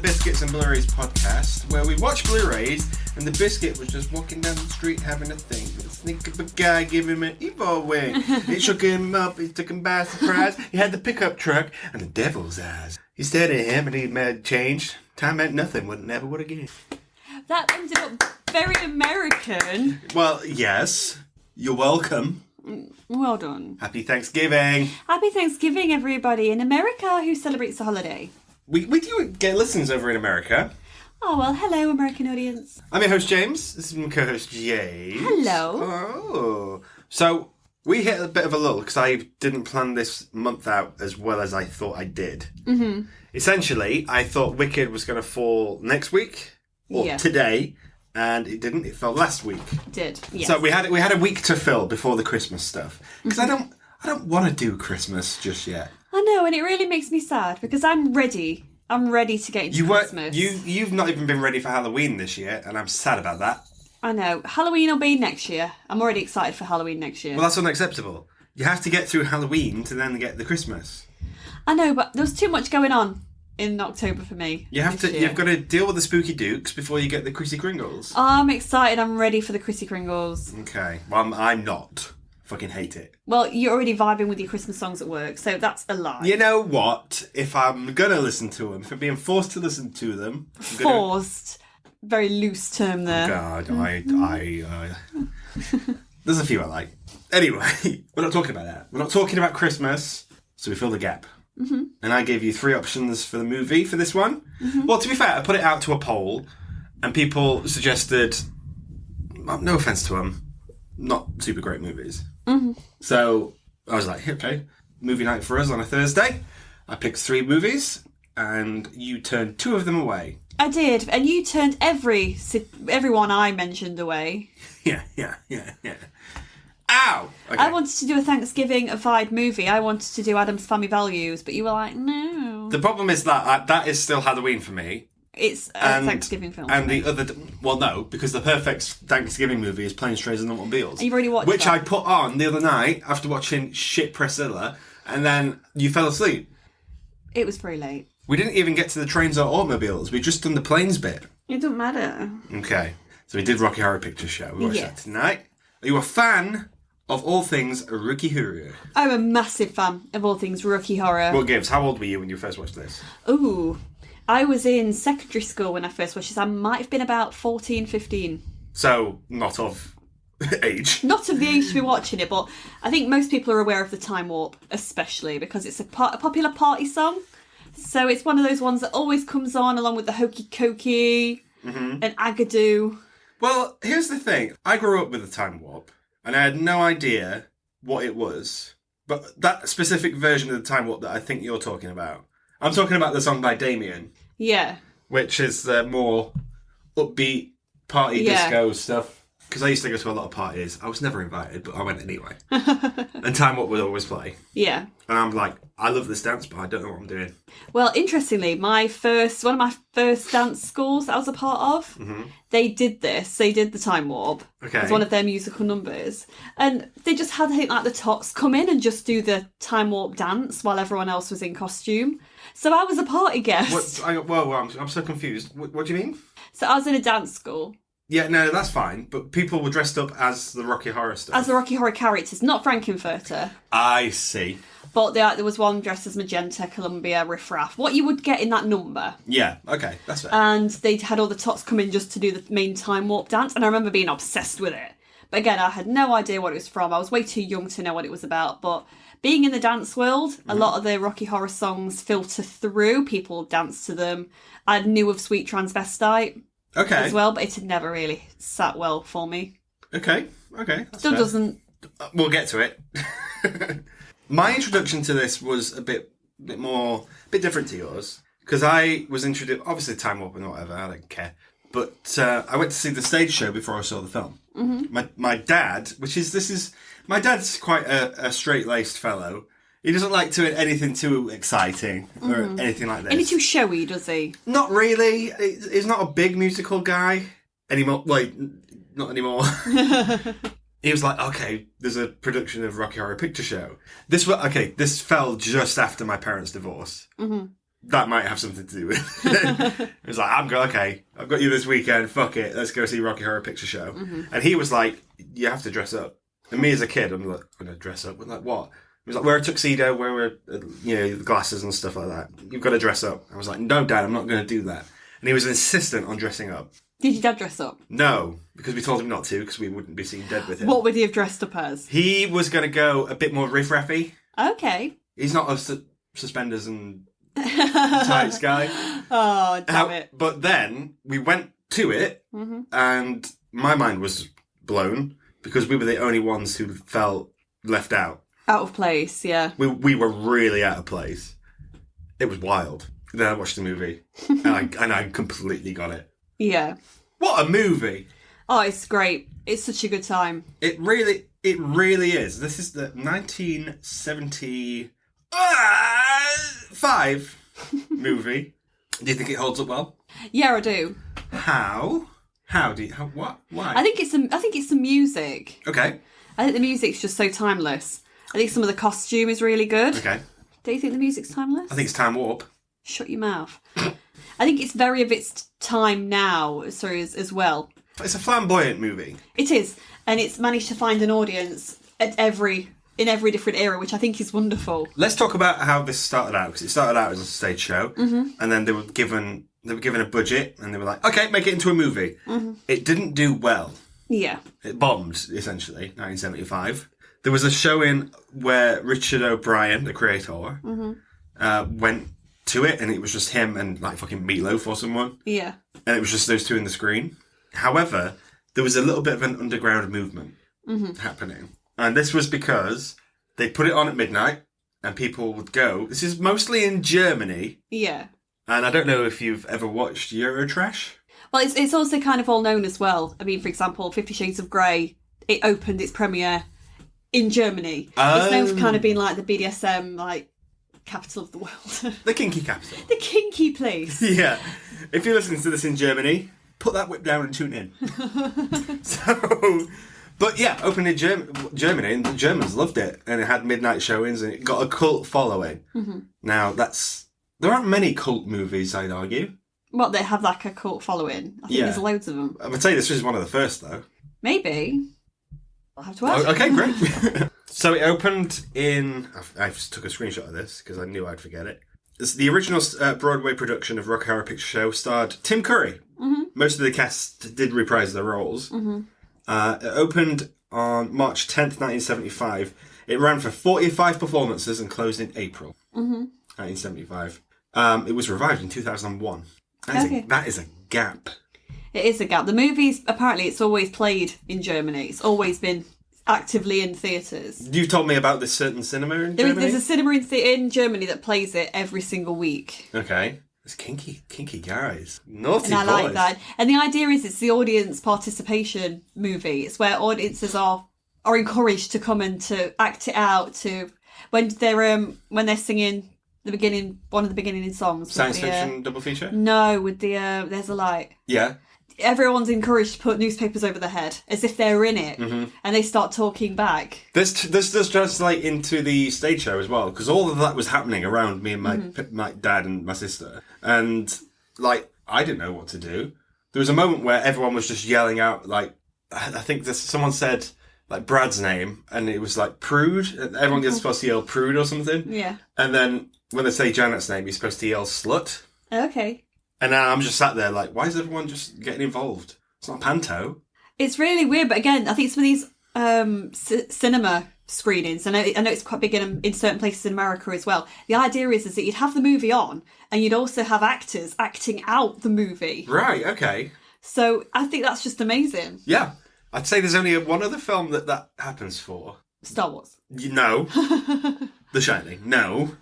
Biscuits and Blurays podcast, where we watch Blu-rays and the Biscuit was just walking down the street having a thing. The sneak up a guy, give him an evil wing. He shook him up, he took him by surprise. He had the pickup truck and the devil's eyes. He stared at him and he made change. Time meant nothing, never would again. That ended up very American. Well, yes. You're welcome. Well done. Happy Thanksgiving. Happy Thanksgiving, everybody in America who celebrates the holiday. We do get listeners over in America. Oh, well, hello, American audience. I'm your host, James. This is my co-host, Jade. Hello. Oh. So, we hit a bit of a lull because I didn't plan this month out as well as I thought I did. Mm-hmm. Essentially, I thought Wicked was going to fall next week, or today, and it didn't. It fell last week. It did, yes. So we had a week to fill before the Christmas stuff. Because I don't want to do Christmas just yet. I know, and it really makes me sad because I'm ready. I'm ready to get into Christmas. You've not even been ready for Halloween this year, and I'm sad about that. I know. Halloween will be next year. I'm already excited for Halloween next year. Well, that's unacceptable. You have to get through Halloween to then get the Christmas. I know, but there's too much going on in October for me. You've got to deal with the spooky dukes before you get the Chrissy Kringles. I'm excited. I'm ready for the Chrissy Kringles. Okay. Well, I'm not. Fucking hate it. Well, you're already vibing with your Christmas songs at work, so that's a lie. You know what? If I'm going to listen to them, if I'm being forced to listen to them... Forced? Very loose term there. God, there's a few I like. Anyway, we're not talking about that. We're not talking about Christmas, so we fill the gap. Mm-hmm. And I gave you 3 options for the movie for this one. Mm-hmm. Well, to be fair, I put it out to a poll, and people suggested, no offence to them, not super great movies. Mm-hmm. So I was like, okay, movie night for us on a Thursday. I picked 3 movies, and you turned 2 of them away. I did, and you turned everyone I mentioned away. Yeah. Ow! Okay. I wanted to do a Thanksgiving vibe movie. I wanted to do Adam's Family Values, but you were like, no. The problem is that is still Halloween for me. It's a Thanksgiving film. And the other... Well, no, because the perfect Thanksgiving movie is Planes, Trains and Automobiles. And you've already watched which that. I put on the other night after watching shit Priscilla, and then you fell asleep. It was very late. We didn't even get to the trains or automobiles. We just done the planes bit. It doesn't matter. Okay. So we did Rocky Horror Picture Show. We watched that tonight. Are you a fan of all things Rocky Horror? I'm a massive fan of all things Rocky Horror. Well, Gibbs, how old were you when you first watched this? Ooh, I was in secondary school when I first watched this. I might have been about 14, 15. So, not of age. Not of the age to be watching it, but I think most people are aware of the Time Warp, especially because it's a popular party song. So it's one of those ones that always comes on along with the Hokey Cokey and Agadoo. Well, here's the thing. I grew up with the Time Warp, and I had no idea what it was. But that specific version of the Time Warp that I think you're talking about, I'm talking about the song by Damien. Yeah. Which is the more upbeat party disco stuff. Because I used to go to a lot of parties. I was never invited, but I went anyway. And Time Warp would always play. Yeah. And I'm like, I love this dance, but I don't know what I'm doing. Well, interestingly, one of my first dance schools that I was a part of, they did this. They did the Time Warp. Okay. As one of their musical numbers. And they just had, I think, like the Tots come in and just do the Time Warp dance while everyone else was in costume. So I was a party guest. I'm so confused. What do you mean? So I was in a dance school. Yeah, no, that's fine. But people were dressed up as the Rocky Horror stuff. As the Rocky Horror characters, not Frankenfurter. I see. But there was one dressed as Magenta, Columbia, Riff Raff. What you would get in that number. Yeah, okay, that's fair. And they had all the Tots come in just to do the main Time Warp dance. And I remember being obsessed with it. But again, I had no idea what it was from. I was way too young to know what it was about. But being in the dance world, a lot of the Rocky Horror songs filter through. People dance to them. I knew of Sweet Transvestite. Okay. As well, but it had never really sat well for me. Okay. Still fair. Doesn't. We'll get to it. My introduction to this was a bit different to yours. Because I was introduced, obviously Time Warp and whatever, I don't care. But I went to see the stage show before I saw the film. Mm-hmm. My dad, my dad's quite a straight-laced fellow. He doesn't like to anything too exciting or anything like this. Any too showy, does he? Not really. He's not a big musical guy anymore. Wait, not anymore. He was like, okay, there's a production of Rocky Horror Picture Show. This fell just after my parents' divorce. Mm-hmm. that might have something to do with it. He was like, I've got you this weekend, fuck it, let's go see Rocky Horror Picture Show. And he was like, you have to dress up. And me as a kid, I'm like, I'm going to dress up. We're like, what? He was like, wear a tuxedo, wear the glasses and stuff like that. You've got to dress up. I was like, no, Dad, I'm not going to do that. And he was insistent on dressing up. Did your dad dress up? No, because we told him not to, because we wouldn't be seen dead with him. What would he have dressed up as? He was going to go a bit more riff-raffy. Okay. He's not a suspenders and tights guy. Oh, damn it. But then we went to it, and my mind was blown, because we were the only ones who felt left out. Out of place, yeah. We were really out of place. It was wild. Then I watched the movie, and I completely got it. Yeah. What a movie! Oh, it's great. It's such a good time. It really is. This is the 1975 movie. Do you think it holds up well? Yeah, I do. How? What? Why? I think it's the music. Okay. I think the music's just so timeless. I think some of the costume is really good. Okay. Do you think the music's timeless? I think it's time warp. Shut your mouth. I think it's very of its time now, as well. It's a flamboyant movie. It is, and it's managed to find an audience in every different era, which I think is wonderful. Let's talk about how this started out, because it started out as a stage show, and then they were given a budget, and they were like, okay, make it into a movie. It didn't do well. Yeah. It bombed, essentially, 1975. There was a showing where Richard O'Brien, the creator, went to it, and it was just him and like fucking Meatloaf or someone. Yeah. And it was just those two in the screen. However, there was a little bit of an underground movement happening. And this was because they put it on at midnight, and people would go. This is mostly in Germany. Yeah. And I don't know if you've ever watched Eurotrash. Well, it's also kind of all known as well. I mean, for example, 50 Shades of Grey, it opened its premiere in Germany. It's known for kind of being like the BDSM, like, capital of the world. The kinky capital. The kinky place. Yeah. If you're listening to this in Germany, put that whip down and tune in. But yeah, opened in Germany, and the Germans loved it, and it had midnight showings, and it got a cult following. Now, there aren't many cult movies, I'd argue. What, they have like a cult following? I think there's loads of them. I would say this was one of the first, though. Maybe. I'll have to ask. Okay, great. So it opened in... I took a screenshot of this because I knew I'd forget it. It's the original Broadway production of Rocky Horror Picture Show starred Tim Curry. Most of the cast did reprise their roles. It opened on March 10th, 1975. It ran for 45 performances and closed in April 1975. It was revived in 2001. That is a gap. It is a gap. The movies, apparently, it's always played in Germany. It's always been actively in theatres. You've told me about this certain cinema in Germany? There's a cinema in Germany that plays it every single week. Okay. It's kinky guys. Naughty boys. And I like that. And the idea is it's the audience participation movie. It's where audiences are encouraged to come and to act it out, to when they're singing one of the beginning songs. Science fiction double feature? No, with the There's a Light. Yeah. Everyone's encouraged to put newspapers over their head as if they're in it, and they start talking back. This does translate into the stage show as well, because all of that was happening around me and my dad and my sister, and like I didn't know what to do. There was a moment where everyone was just yelling out, like I think someone said like Brad's name, and it was like Prude. Everyone gets supposed to yell Prude or something. Yeah. And then when they say Janet's name, you're supposed to yell Slut. Okay. And now I'm just sat there like, why is everyone just getting involved? It's not panto. It's really weird, but again, I think some of these cinema screenings, and I know it's quite big in certain places in America as well. The idea is that you'd have the movie on, and you'd also have actors acting out the movie. Right, okay. So I think that's just amazing. Yeah. I'd say there's only one other film that happens for. Star Wars. No. The Shining. No.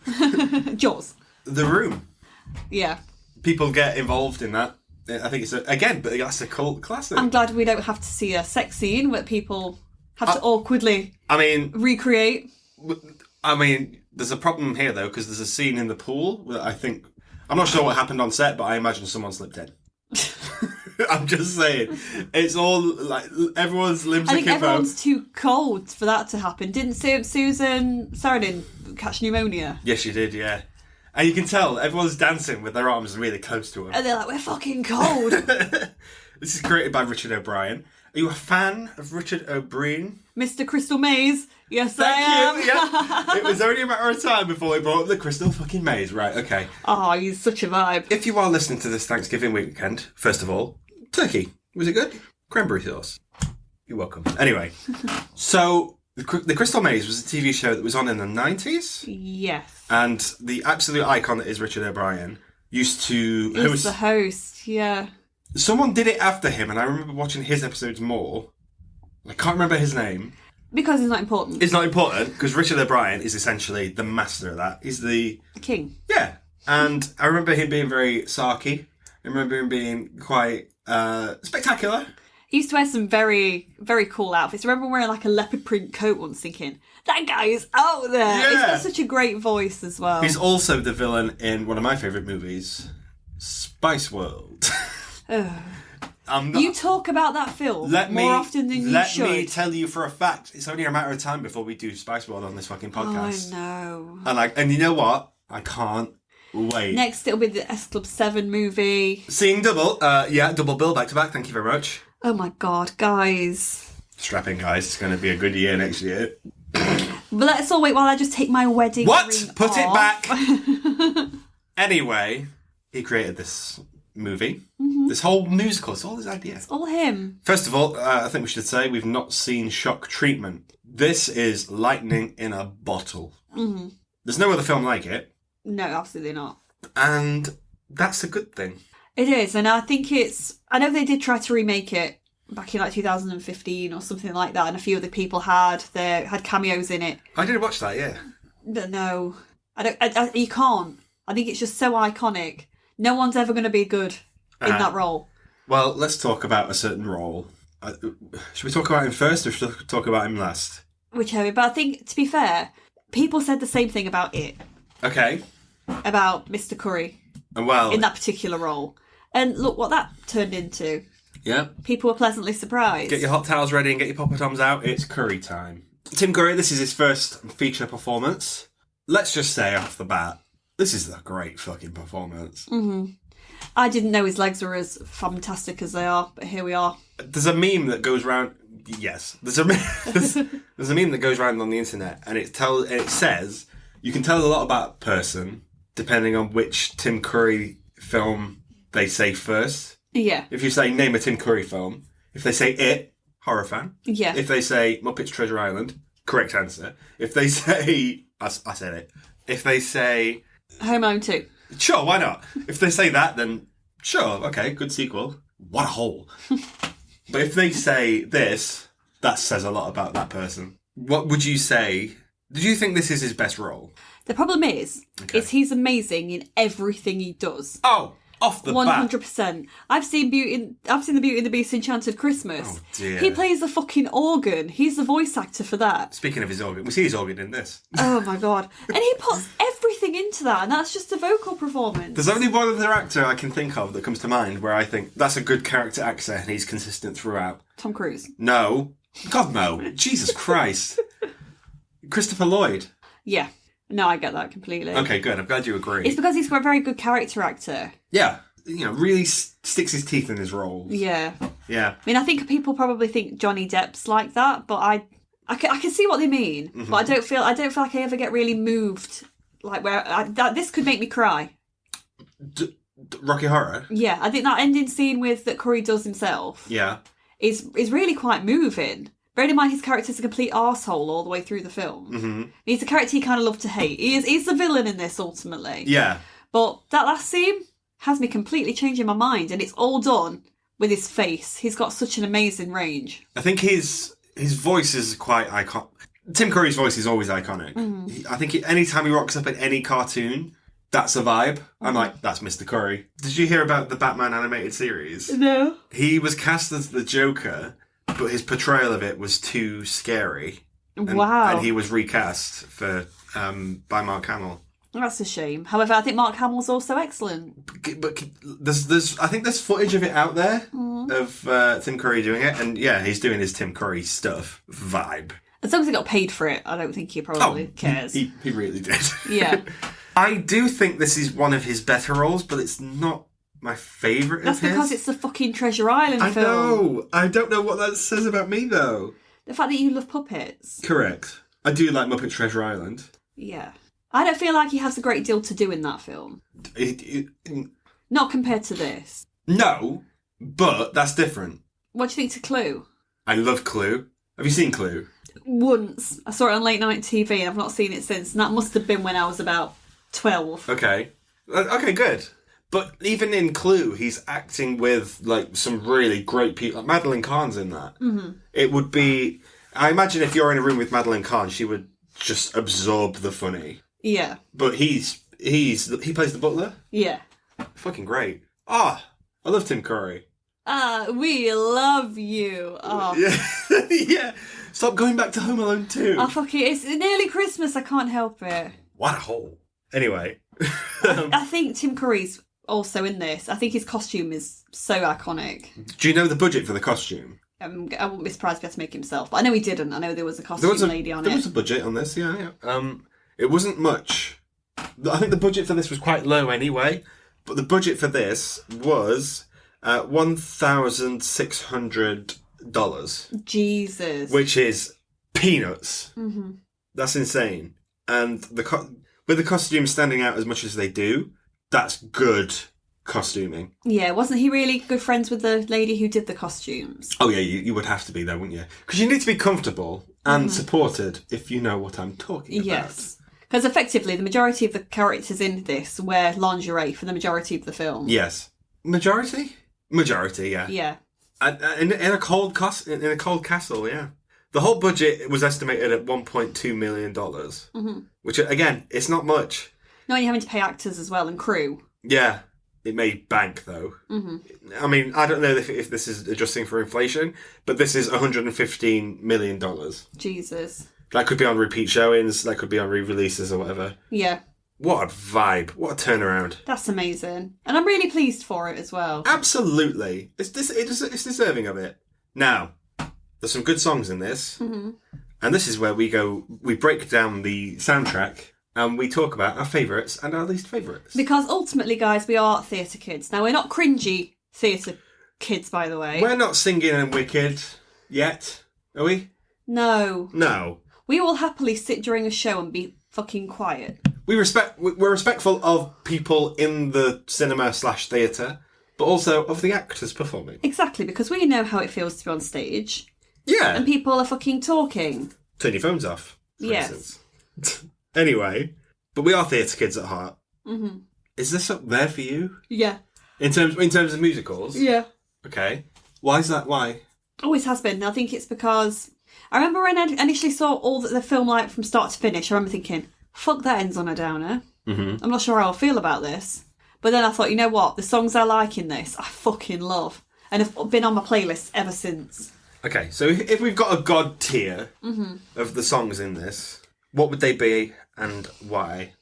Jaws. The Room. Yeah. People get involved in that. I think it's but that's a cult classic. I'm glad we don't have to see a sex scene where people have to awkwardly recreate. I mean, there's a problem here though, because there's a scene in the pool that I'm not sure what happened on set, but I imagine someone slipped in. I'm just saying, it's all like everyone's limbs. I think everyone's too cold for that to happen. Didn't Susan Sarandon catch pneumonia? Yes, she did. Yeah, And you can tell everyone's dancing with their arms really close to them. And they're like, we're fucking cold. This is created by Richard O'Brien. Are you a fan of Richard O'Brien? Mr. Crystal Maze. Yes, I Thank am. you. Yeah. It was only a matter of time before we brought up the Crystal fucking Maze. Right, okay. Oh, he's such a vibe. If you are listening to this Thanksgiving weekend, first of all, turkey. Was it good? Cranberry sauce. You're welcome. Anyway, so the Crystal Maze was a TV show that was on in the 90s. Yes. And the absolute icon that is Richard O'Brien used to host. He's the host, yeah. Someone did it after him, and I remember watching his episodes more. I can't remember his name. Because it's not important. It's not important, because Richard O'Brien is essentially the master of that. He's the king. Yeah. And I remember him being very sarky. I remember him being quite spectacular. He used to wear some very, very cool outfits. I remember wearing like a leopard print coat once thinking, that guy is out there. Yeah. He's got such a great voice as well. He's also the villain in one of my favourite movies, Spice World. You talk about that film more often than you should. Let me tell you for a fact, it's only a matter of time before we do Spice World on this fucking podcast. Oh, I know. And you know what? I can't wait. Next, it'll be the S Club 7 movie. Seeing double. Double bill back to back. Thank you very much. Oh my God, guys. Strap in, guys. It's going to be a good year next year. But let's all wait while I just take my wedding ring Put it off. back. Anyway, he created this movie. Mm-hmm. This whole musical. It's all his idea. It's all him. First of all, I think we should say we've not seen Shock Treatment. This is lightning in a bottle. Mm-hmm. There's no other film like it. No, absolutely not. And that's a good thing. It is, and I think I know they did try to remake it back in like 2015 or something like that, and a few other people had cameos in it. I did watch that, yeah. No, you can't. I think it's just so iconic. No one's ever going to be good in that role. Well, let's talk about a certain role. Should we talk about him first, or should we talk about him last? Whichever, but I think, to be fair, people said the same thing about it. Okay. About Mr. Curry. Well, in that particular role. And look what that turned into. Yeah. People were pleasantly surprised. Get your hot towels ready and get your Papa Toms out. It's curry time. Tim Curry, this is his first feature performance. Let's just say off the bat, this is a great fucking performance. Mm-hmm. I didn't know his legs were as fantastic as they are, but here we are. There's a meme that goes around. Yes, there's a meme that goes around on the internet, and it says you can tell a lot about a person depending on which Tim Curry film they say first. Yeah. If you say, name a Tim Curry film, if they say It, horror fan. Yeah. If they say Muppets Treasure Island, correct answer. If they say, I said it. If they say Home Alone 2. Sure, why not? If they say that, then sure, okay, good sequel. What a hole. But if they say this, that says a lot about that person. What would you say? Did you think this is his best role? The problem is he's amazing in everything he does. Oh, off the bat. 100%. I've seen the Beauty and the Beast Enchanted Christmas. Oh dear. He plays the fucking organ. He's the voice actor for that. Speaking of his organ, we see his organ in this. Oh my God. And he puts everything into that, and that's just a vocal performance. There's only one other actor I can think of that comes to mind where I think that's a good character actor and he's consistent throughout. Tom Cruise. No. God, no. Jesus Christ. Christopher Lloyd. Yeah. No, I get that completely. Okay, good. I'm glad you agree. It's because he's got a very good character actor. Yeah. You know, really sticks his teeth in his roles. Yeah. Yeah. I mean, I think people probably think Johnny Depp's like that, but I can see what they mean. Mm-hmm. But I don't feel like I ever get really moved. Like this could make me cry. Rocky Horror? Yeah, I think that ending scene that Curry does himself. Yeah. Is really quite moving. Bearing in mind his character's a complete arsehole all the way through the film. Mm-hmm. He's a character you kind of love to hate. He's the villain in this, ultimately. Yeah. But that last scene has me completely changing my mind, and it's all done with his face. He's got such an amazing range. I think his voice is quite iconic. Tim Curry's voice is always iconic. Mm. I think anytime he rocks up in any cartoon, that's a vibe. I'm like, that's Mr. Curry. Did you hear about the Batman animated series? No. He was cast as the Joker, but his portrayal of it was too scary. Wow. And he was recast by Mark Hamill. That's a shame. However, I think Mark Hamill's also excellent. But I think there's footage of it out there of Tim Curry doing it, and yeah, he's doing his Tim Curry stuff vibe. As long as he got paid for it, I don't think he probably cares. He really did. Yeah. I do think this is one of his better roles, but it's not my favourite That's of his. because it's the fucking Treasure Island I film. know. I don't know what that says about me, though. The fact that you love puppets. Correct. I do like Muppet Treasure Island. Yeah. I don't feel like he has a great deal to do in that film. Not compared to this. No, but that's different. What do you think to Clue? I love Clue. Have you seen Clue? Once. I saw it on late night TV and I've not seen it since. And that must have been when I was about 12. Okay. Okay, good. But even in Clue, he's acting with like some really great people. Like Madeline Kahn's in that. Mm-hmm. It would be... I imagine if you're in a room with Madeline Kahn, she would just absorb the funny. Yeah. But he plays the butler? Yeah. Fucking great. I love Tim Curry. We love you. Oh. Yeah. Yeah. Stop going back to Home Alone 2. Oh, fuck it. It's nearly Christmas. I can't help it. What a hole. Anyway. I think Tim Curry's also in this. I think his costume is so iconic. Do you know the budget for the costume? I wouldn't be surprised if he had to make himself. But I know he didn't. I know there was a costume lady on it. There was a budget on this, yeah. It wasn't much. I think the budget for this was quite low anyway. But the budget for this was $1,600. Jesus. Which is peanuts. Mm-hmm. That's insane. And with the costumes standing out as much as they do, that's good costuming. Yeah, wasn't he really good friends with the lady who did the costumes? Oh yeah, you would have to be there, wouldn't you? Because you need to be comfortable and supported, if you know what I'm talking about. Yes. Because effectively, the majority of the characters in this wear lingerie for the majority of the film. Yes. Majority? Majority, yeah. Yeah. In a cold castle, yeah. The whole budget was estimated at $1.2 million. Mm-hmm. Which, again, it's not much. No, you're having to pay actors as well and crew. Yeah. It made bank, though. Mm-hmm. I mean, I don't know if this is adjusting for inflation, but this is $115 million. Jesus. That could be on repeat showings, that could be on re-releases or whatever. Yeah. What a vibe. What a turnaround. That's amazing. And I'm really pleased for it as well. Absolutely. It's deserving of it. Now, there's some good songs in this. Mm-hmm. And this is where we break down the soundtrack and we talk about our favourites and our least favourites. Because ultimately, guys, we are theatre kids. Now, we're not cringy theatre kids, by the way. We're not singing and wicked yet, are we? No. No. We will happily sit during a show and be fucking quiet. We're respectful of people in the cinema/theatre, but also of the actors performing. Exactly, because we know how it feels to be on stage. Yeah. And people are fucking talking. Turn your phones off, for yes. instance. Anyway, but we are theatre kids at heart. Mm-hmm. Is this up there for you? Yeah. In terms of musicals? Yeah. Okay. Why is that? Why? Always has been. I think it's because... I remember when I initially saw all the film like from start to finish, I remember thinking, fuck, that ends on a downer. Mm-hmm. I'm not sure how I feel about this. But then I thought, you know what? The songs I like in this, I fucking love. And have been on my playlist ever since. Okay, so if we've got a god tier of the songs in this, what would they be and why?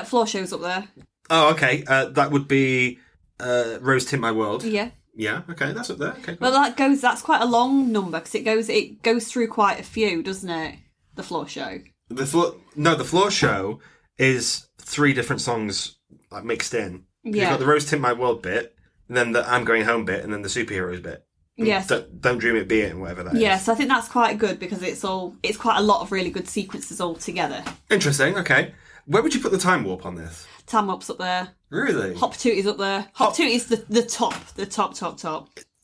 Floor Show's up there. Oh, okay. That would be Rose Tint My World. Yeah. Yeah, okay, that's up there. Okay, cool. But that's quite a long number because it goes through quite a few, doesn't it? The Floor Show. The Floor Show is 3 different songs like mixed in. Yeah. You've got the Rose Tint My World bit, and then the I'm Going Home bit, and then the Superheroes bit. Yes. Don't Dream It, Be It, and whatever that is. Yeah, so I think that's quite good because it's quite a lot of really good sequences all together. Interesting, okay. Where would you put the Time Warp on this? Tam Up's up there. Really? Hop Tootie's up there. Hop Tootie's the top.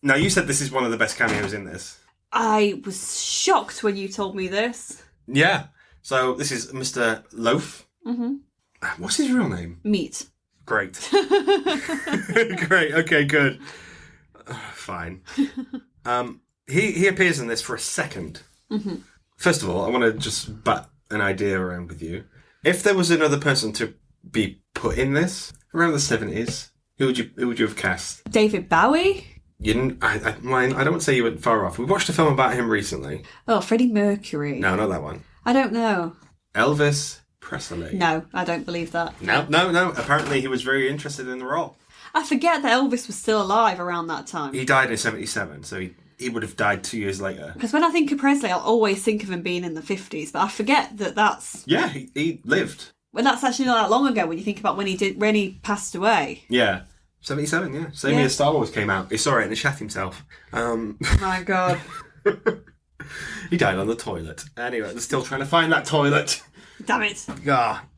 Now, you said this is one of the best cameos in this. I was shocked when you told me this. Yeah. So, this is Mr. Loaf. Mm-hmm. What's his real name? Meat. Great. Great, okay, good. Fine. He appears in this for a second. Mm-hmm. First of all, I want to just bat an idea around with you. If there was another person to be put in this around the 70s, who would you have cast? David Bowie? You didn't. I don't want to say you went far off. We watched a film about him recently. Oh, Freddie Mercury. No, not that one. I don't know. Elvis Presley. No, I don't believe that. No. Apparently, he was very interested in the role. I forget that Elvis was still alive around that time. He died in 1977, so he would have died 2 years later. Because when I think of Presley, I'll always think of him being in the 50s, but I forget that that's... Yeah, he lived. Well, that's actually not that long ago when you think about when he passed away. Yeah. 77, yeah. Same year Star Wars came out. He saw it and he shat himself. My God. He died on the toilet. Anyway, they're still trying to find that toilet. Damn it.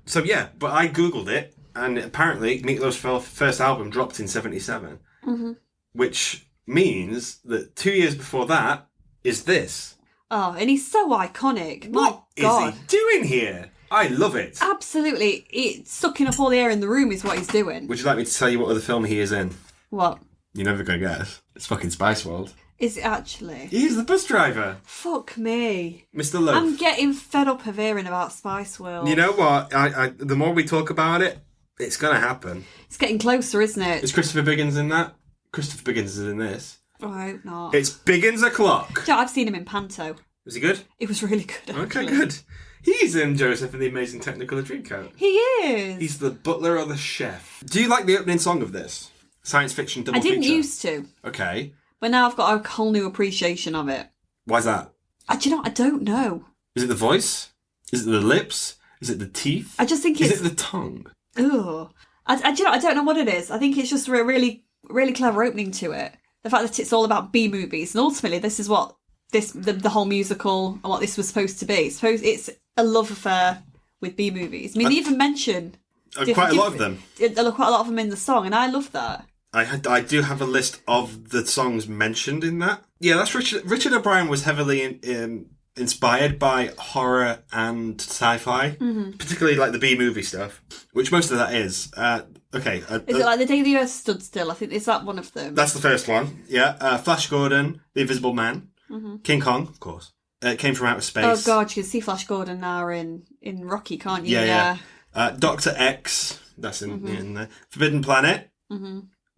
So yeah, but I Googled it, and apparently Meatloaf's first album dropped in 77. Mm-hmm. Which means that 2 years before that is this. Oh, and he's so iconic. What God. is he doing here? I love it. Absolutely. It's sucking up all the air in the room is what he's doing. Would you like me to tell you what other film he is in? What? You're never going to guess. It's fucking Spice World. Is it actually? He's the bus driver. Fuck me. Mr. Loaf. I'm getting fed up of hearing about Spice World. You know what? The more we talk about it, it's going to happen. It's getting closer, isn't it? Is Christopher Biggins in that? Christopher Biggins is in this. Oh, I hope not. It's Biggins o'clock. I've seen him in Panto. Was he good? It was really good, actually. Okay, good. He's in Joseph and the Amazing Technicolor Dreamcoat. He is. He's the butler or the chef. Do you like the opening song of this? Science fiction double feature. I didn't used to. Okay. But now I've got a whole new appreciation of it. Why's that? Do you know, I don't know. Is it the voice? Is it the lips? Is it the teeth? I just think it's... Is it the tongue? Ugh. Do you know, I don't know what it is. I think it's just a really, really clever opening to it. The fact that it's all about B-movies. And ultimately, this is what the whole musical and what this was supposed to be. Suppose it's a love affair with B-movies. I mean, they even mention... quite a lot of them. There are quite a lot of them in the song, and I love that. I do have a list of the songs mentioned in that. Yeah, that's Richard O'Brien was heavily inspired by horror and sci-fi, particularly like the B-movie stuff, which most of that is. Okay. Is it like The Day the Earth Stood Still? I think, is that one of them? That's the first one, yeah. Flash Gordon, The Invisible Man, King Kong, of course. It Came from Outer Space. Oh God, you can see Flash Gordon now in Rocky, can't you? Yeah. Dr. X, that's in there. Forbidden Planet,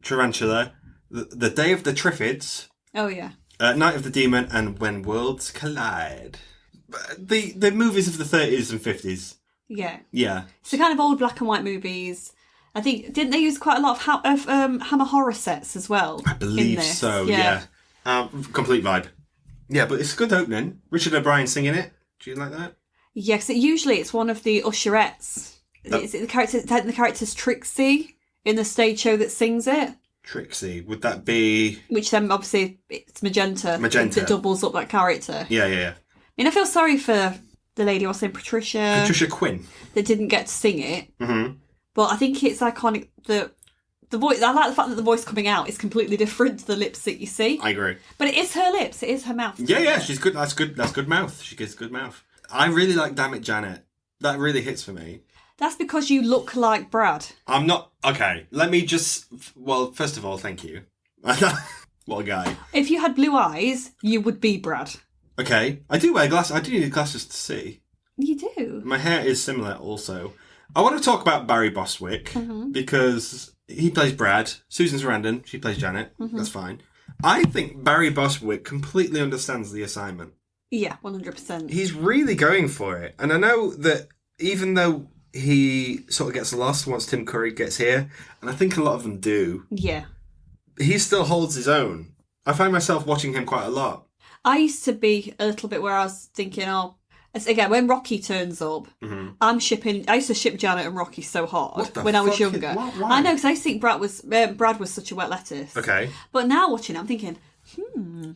Tarantula, the Day of the Triffids. Oh yeah. Night of the Demon and When Worlds Collide. The movies of the 30s and 50s. Yeah. Yeah. It's the kind of old black and white movies. I think, didn't they use quite a lot of Hammer horror sets as well? I believe so, yeah. Complete vibe. Yeah, but it's a good opening. Richard O'Brien singing it. Do you like that? Yes, usually it's one of the usherettes. Is it the character's Trixie in the stage show that sings it? Trixie, would that be... Which then, obviously, it's Magenta. Magenta. That doubles up that character. Yeah. I mean, I feel sorry for the lady, what's her name, Patricia... Patricia Quinn. That didn't get to sing it. Mm-hmm. But I think it's iconic that the voice... I like the fact that the voice coming out is completely different to the lips that you see. I agree. But it is her lips. It is her mouth. Yeah, she's good. That's good mouth. She gets good mouth. I really like Damn It, Janet. That really hits for me. That's because you look like Brad. I'm not... Okay, let me just... Well, first of all, thank you. What a guy. If you had blue eyes, you would be Brad. Okay, I do wear glasses. I do need glasses to see. You do? My hair is similar also. I want to talk about Barry Bostwick because he plays Brad. Susan Sarandon, she plays Janet. That's fine. I think Barry Bostwick completely understands the assignment. Yeah, 100%. He's really going for it. And I know that even though he sort of gets lost once Tim Curry gets here, and I think a lot of them do. Yeah. He still holds his own. I find myself watching him quite a lot. I used to be a little bit where I was thinking, again, when Rocky turns up, I used to ship Janet and Rocky so hard when I was younger. Why? I know, because I used to think Brad was such a wet lettuce. Okay. But now watching it, I'm thinking,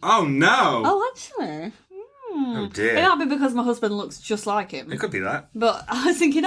Oh, no. Oh, actually. Oh, dear. It might be because my husband looks just like him. It could be that. But I was thinking,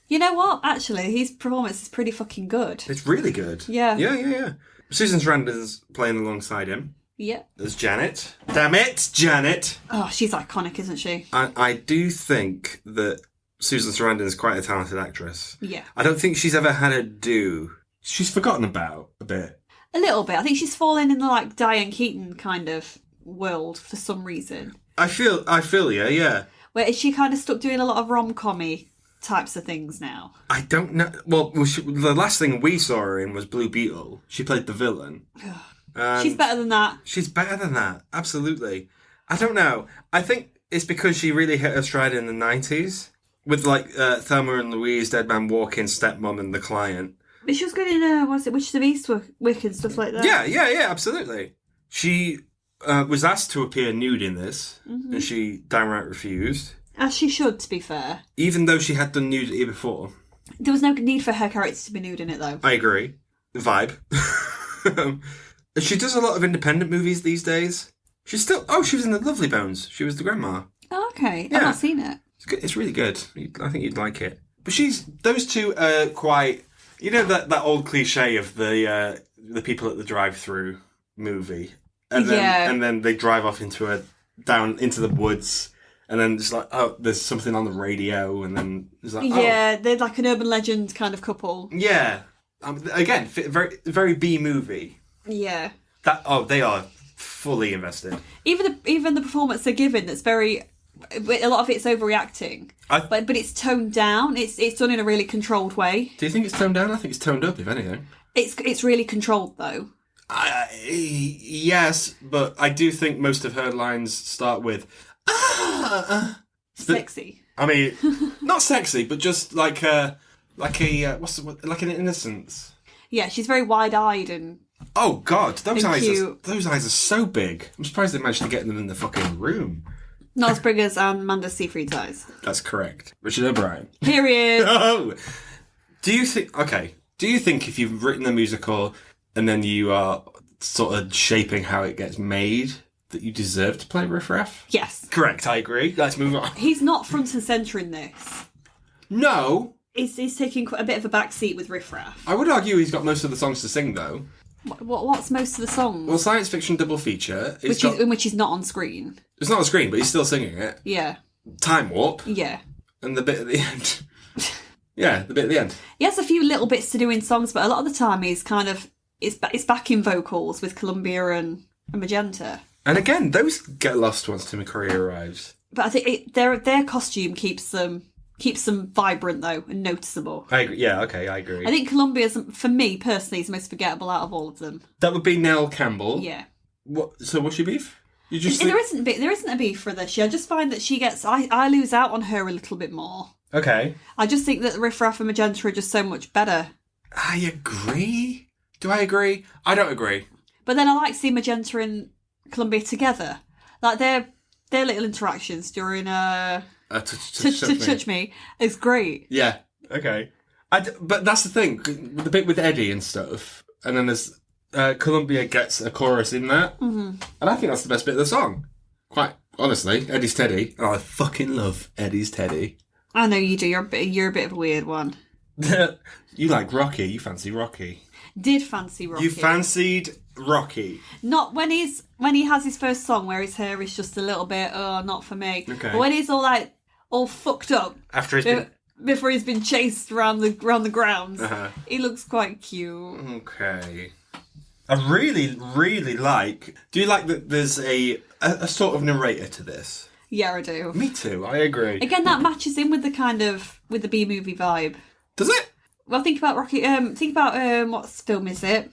you know what? Actually, his performance is pretty fucking good. It's really good. Yeah. Yeah. Susan Sarandon's playing alongside him. Yeah. There's Janet. Damn it, Janet. Oh, she's iconic, isn't she? I do think that Susan Sarandon is quite a talented actress. Yeah. I don't think she's ever had a do. She's forgotten about a bit. A little bit. I think she's fallen in the Diane Keaton kind of world for some reason. I feel you, yeah. Where is she kind of stuck doing a lot of rom-com-y types of things now? I don't know. Well, the last thing we saw her in was Blue Beetle. She played the villain. She's better than that. She's better than that, absolutely. I don't know. I think it's because she really hit her stride in the 90s with Thelma and Louise, Dead Man Walking, Stepmom and The Client. But she was good in, Witch of the Eastwick and stuff like that. Yeah, absolutely. She was asked to appear nude in this, and she downright refused. As she should, to be fair. Even though she had done nudity before. There was no need for her character to be nude in it, though. I agree. Vibe. She does a lot of independent movies these days. She's still... Oh, she was in The Lovely Bones. She was the grandma. Oh, okay. Yeah. I've not seen it. It's good. It's really good. I think you'd like it. But those two are quite... You know that old cliche of the people at the drive-through movie? And then they drive off down into the woods... And then it's like, oh, there's something on the radio, and then it's like, oh. Yeah, they're like an urban legend kind of couple. Yeah. Again, very, very B movie. Yeah. They are fully invested. Even the performance they're giving, that's very... A lot of it's overreacting. But it's toned down. It's done in a really controlled way. Do you think it's toned down? I think it's toned up, if anything. It's really controlled, though. Yes, but I do think most of her lines start with... Sexy. I mean, not sexy, but just like an innocence. Yeah, she's very wide-eyed and. Oh God, those eyes are so big. I'm surprised they managed to get them in the fucking room. Not as big as Amanda Seyfried's eyes. That's correct. Richard O'Brien. Period. Oh. Do you think if you've written a musical and then you are sort of shaping how it gets made, that you deserve to play Riff Raff? Yes. Correct, I agree. Let's move on. He's not front and centre in this. No. He's taking a bit of a back seat with Riff Raff. I would argue he's got most of the songs to sing, though. What's most of the songs? Well, science fiction double feature. In which he's not on screen. It's not on screen, but he's still singing it. Yeah. Time Warp. Yeah. And the bit at the end. Yeah, the bit at the end. He has a few little bits to do in songs, but a lot of the time he's kind of... It's backing vocals with Columbia and Magenta. And again, those get lost once Tim McCurry arrives. But I think their costume keeps them vibrant, though, and noticeable. I agree. Yeah, okay, I agree. I think Columbia's, for me personally, is the most forgettable out of all of them. That would be Nell Campbell. Yeah. What? So what's your beef? There isn't a beef for this. I just find that she gets... I lose out on her a little bit more. Okay. I just think that Riff Raff and Magenta are just so much better. I agree. Do I agree? I don't agree. But then I like seeing Magenta and Columbia together. Like their little interactions during Touch Me is great. Yeah. Okay. But that's the thing. The bit with Eddie and stuff, and then there's Columbia gets a chorus in that, and I think that's the best bit of the song. Quite honestly, Eddie's Teddy. Oh, I fucking love Eddie's Teddy. I know you do. You're a bit of a weird one. You like Rocky. You fancy Rocky. Did fancy Rocky. You fancied Rocky. Not when he has his first song where his hair is just a little bit, not for me. Okay. But when he's all fucked up before he's been chased around the grounds, he looks quite cute. Okay. I really, really like... Do you like that there's a sort of narrator to this? Yeah, I do. Me too, I agree. Again, that matches in with the B-movie vibe. Does it? Well, think about Rocky. Think about what film is it?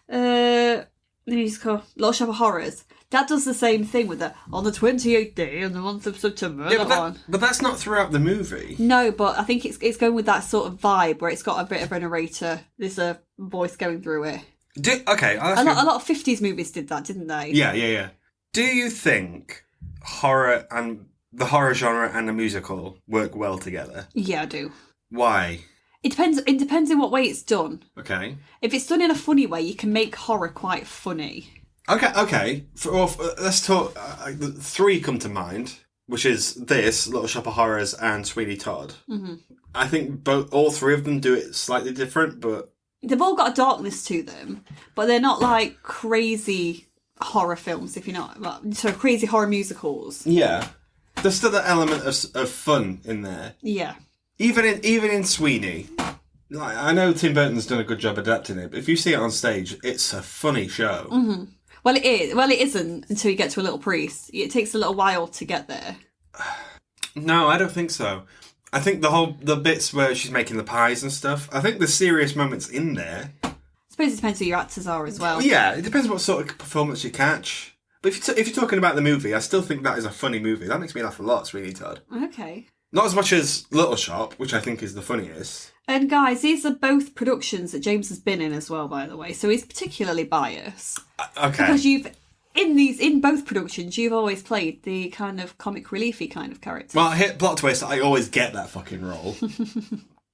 The musical Little Shop of Horrors. That does the same thing with on the 28th day of the month of September. Yeah, but that's not throughout the movie. No, but I think it's going with that sort of vibe where it's got a bit of a narrator. There's a voice going through it. A lot of 50s movies did that, didn't they? Yeah. Do you think horror and the horror genre and the musical work well together? Yeah, I do. Why? It depends in what way it's done. Okay. If it's done in a funny way, you can make horror quite funny. Okay. Let's talk. Three come to mind, which is this Little Shop of Horrors and Sweeney Todd. Mm-hmm. I think all three of them do it slightly different, but they've all got a darkness to them, but they're not like crazy horror films. If you're not so crazy horror musicals. Yeah, there's still that element of fun in there. Yeah. Even in Sweeney, like, I know Tim Burton's done a good job adapting it, but if you see it on stage, it's a funny show. Mm-hmm. Well, it is. Well, it isn't until you get to a Little Priest. It takes a little while to get there. No, I don't think so. I think the bits where she's making the pies and stuff, I think there's serious moments in there. I suppose it depends who your actors are as well. Yeah, it depends what sort of performance you catch. But if you're talking about the movie, I still think that is a funny movie. That makes me laugh a lot, Sweeney Todd. Okay. Not as much as Little Shop, which I think is the funniest. And guys, these are both productions that James has been in as well, by the way, so he's particularly biased. Okay. Because you've in both productions, you've always played the kind of comic reliefy kind of character. Well, hit plot twist, I always get that fucking role.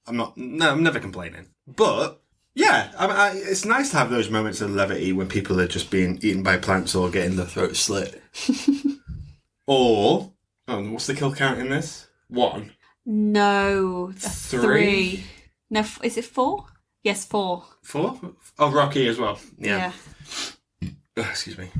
I'm never complaining. But, yeah, it's nice to have those moments of levity when people are just being eaten by plants or getting their throat slit. Or, what's the kill count in this? 1. No, 3. No, is it 4? Yes, 4. 4? Oh, Rocky as well. Yeah. Excuse me.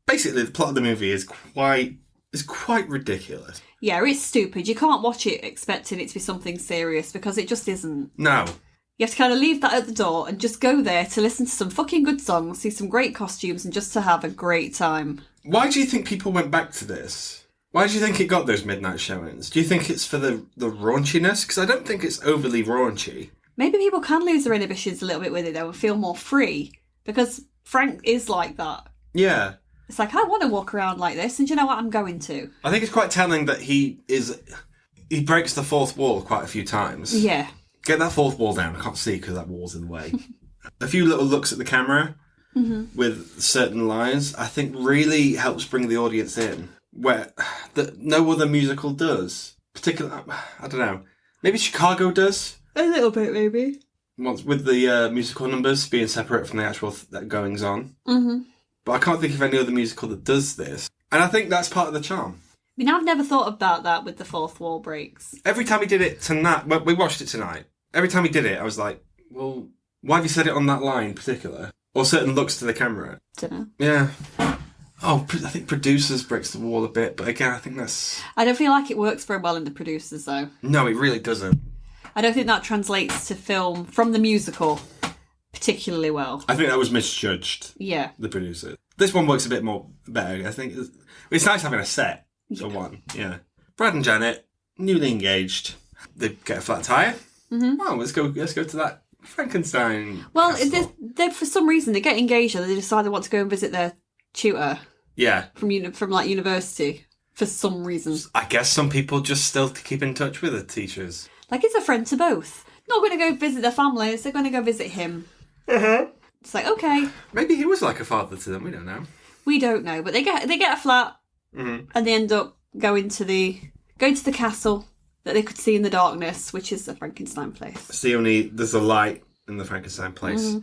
Basically, the plot of the movie is quite ridiculous. Yeah, it's stupid. You can't watch it expecting it to be something serious because it just isn't. No. You have to kind of leave that at the door and just go there to listen to some fucking good songs, see some great costumes, and just to have a great time. Why do you think people went back to this? Why do you think it got those midnight showings? Do you think it's for the raunchiness? Because I don't think it's overly raunchy. Maybe people can lose their inhibitions a little bit with it, though, and feel more free. Because Frank is like that. Yeah. It's like, I want to walk around like this, and you know what? I'm going to. I think it's quite telling that he breaks the fourth wall quite a few times. Yeah. Get that fourth wall down. I can't see because that wall's in the way. A few little looks at the camera with certain lines, I think really helps bring the audience in, where no other musical does. Particularly, I don't know. Maybe Chicago does. A little bit, maybe. Once with the musical numbers being separate from the actual goings on. Mm-hmm. But I can't think of any other musical that does this. And I think that's part of the charm. I mean, I've never thought about that with the fourth wall breaks. Every time he did it tonight, well, we watched it tonight. Every time he did it, I was like, well, why have you said it on that line in particular? Or certain looks to the camera. Dunno. Yeah. Oh, I think Producers breaks the wall a bit, but again, I think that's... I don't feel like it works very well in the Producers, though. No, it really doesn't. I don't think that translates to film from the musical particularly well. I think that was misjudged. Yeah. The Producer. This one works a bit more better. I think it's nice having a set for one. Yeah. Brad and Janet, newly engaged. They get a flat tire. Mm-hmm. Oh, let's go to that Frankenstein. Well, they for some reason they get engaged and they decide they want to go and visit their tutor. Yeah. From like university for some reason. I guess some people just still keep in touch with the teachers. Like he's a friend to both. Not going to go visit their families. They're going to go visit him. Uh-huh. It's like, okay. Maybe he was like a father to them. We don't know. We don't know, but they get a flat, and they end up going to the castle that they could see in the darkness, which is the Frankenstein place. There's a light in the Frankenstein place.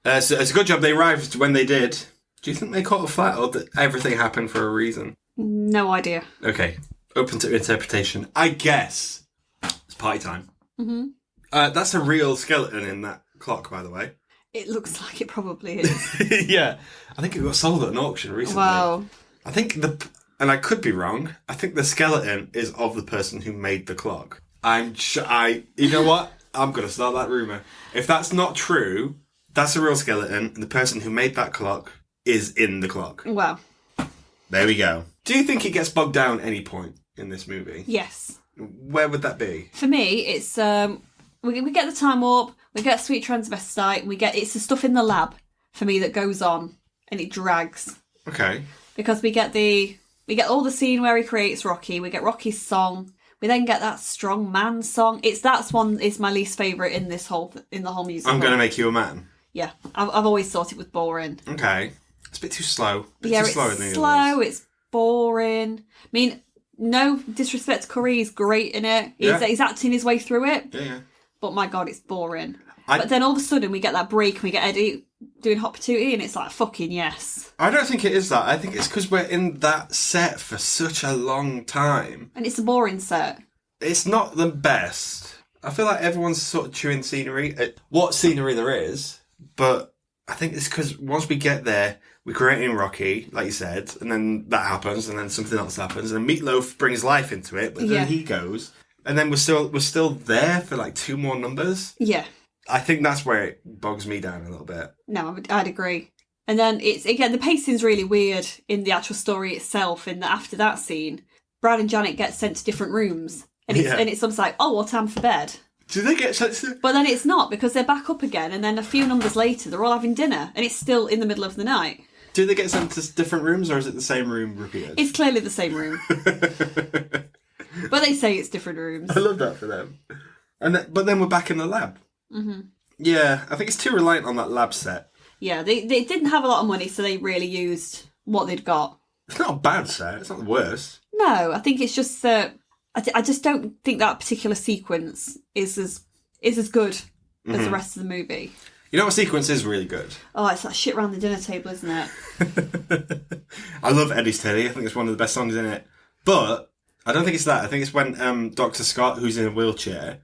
So it's a good job they arrived when they did. Do you think they caught a flat, or that everything happened for a reason? No idea. Okay, open to interpretation. I guess it's party time. Mm-hmm. That's a real skeleton in that clock, by the way. It looks like it probably is. Yeah. I think it got sold at an auction recently. Wow. I think and I could be wrong, I think the skeleton is of the person who made the clock. You know what? I'm going to start that rumour. If that's not true, that's a real skeleton, and the person who made that clock is in the clock. Wow. There we go. Do you think it gets bogged down at any point in this movie? Yes. Where would that be? For me, it's we get the time warp, we get sweet transvestite, it's the stuff in the lab for me that goes on and it drags. Okay. Because we get all the scene where he creates Rocky, we get Rocky's song, we then get that strong man song. That's one is my least favourite in the whole musical. I'm Gonna Make You a Man. Yeah, I've always thought it was boring. Okay. It's a bit too slow. It's slow, it's boring. I mean, no disrespect to Curry, he's great in it. He's acting his way through it. Yeah. But my God, it's boring. But then all of a sudden we get that break and we get Eddie doing Hot Patootie and it's like, fucking yes. I don't think it is that. I think it's because we're in that set for such a long time. And it's a boring set. It's not the best. I feel like everyone's sort of chewing scenery at what scenery there is, but I think it's because once we get there, we're creating Rocky, like you said, and then that happens, and then something else happens, and Meatloaf brings life into it, but then he goes, and then we're still there for like 2 more numbers. Yeah. I think that's where it bogs me down a little bit. No, I'd agree. And then the pacing's really weird in the actual story itself, in that after that scene, Brad and Janet get sent to different rooms. And it's almost like, oh, well, time for bed. Do they get sent to... But then it's not, because they're back up again, and then a few numbers later, they're all having dinner, and it's still in the middle of the night. Do they get sent to different rooms, or is it the same room repeated? It's clearly the same room. But they say it's different rooms. I love that for them. But then we're back in the lab. Mm-hmm. Yeah, I think it's too reliant on that lab set. Yeah, they didn't have a lot of money, so they really used what they'd got. It's not a bad set. It's not the worst. No, I think it's just that I just don't think that particular sequence is as good as the rest of the movie. You know what sequence is really good? Oh, it's that shit around the dinner table, isn't it? I love Eddie's Teddy. I think it's one of the best songs in it. But I don't think it's that. I think it's when Dr. Scott, who's in a wheelchair...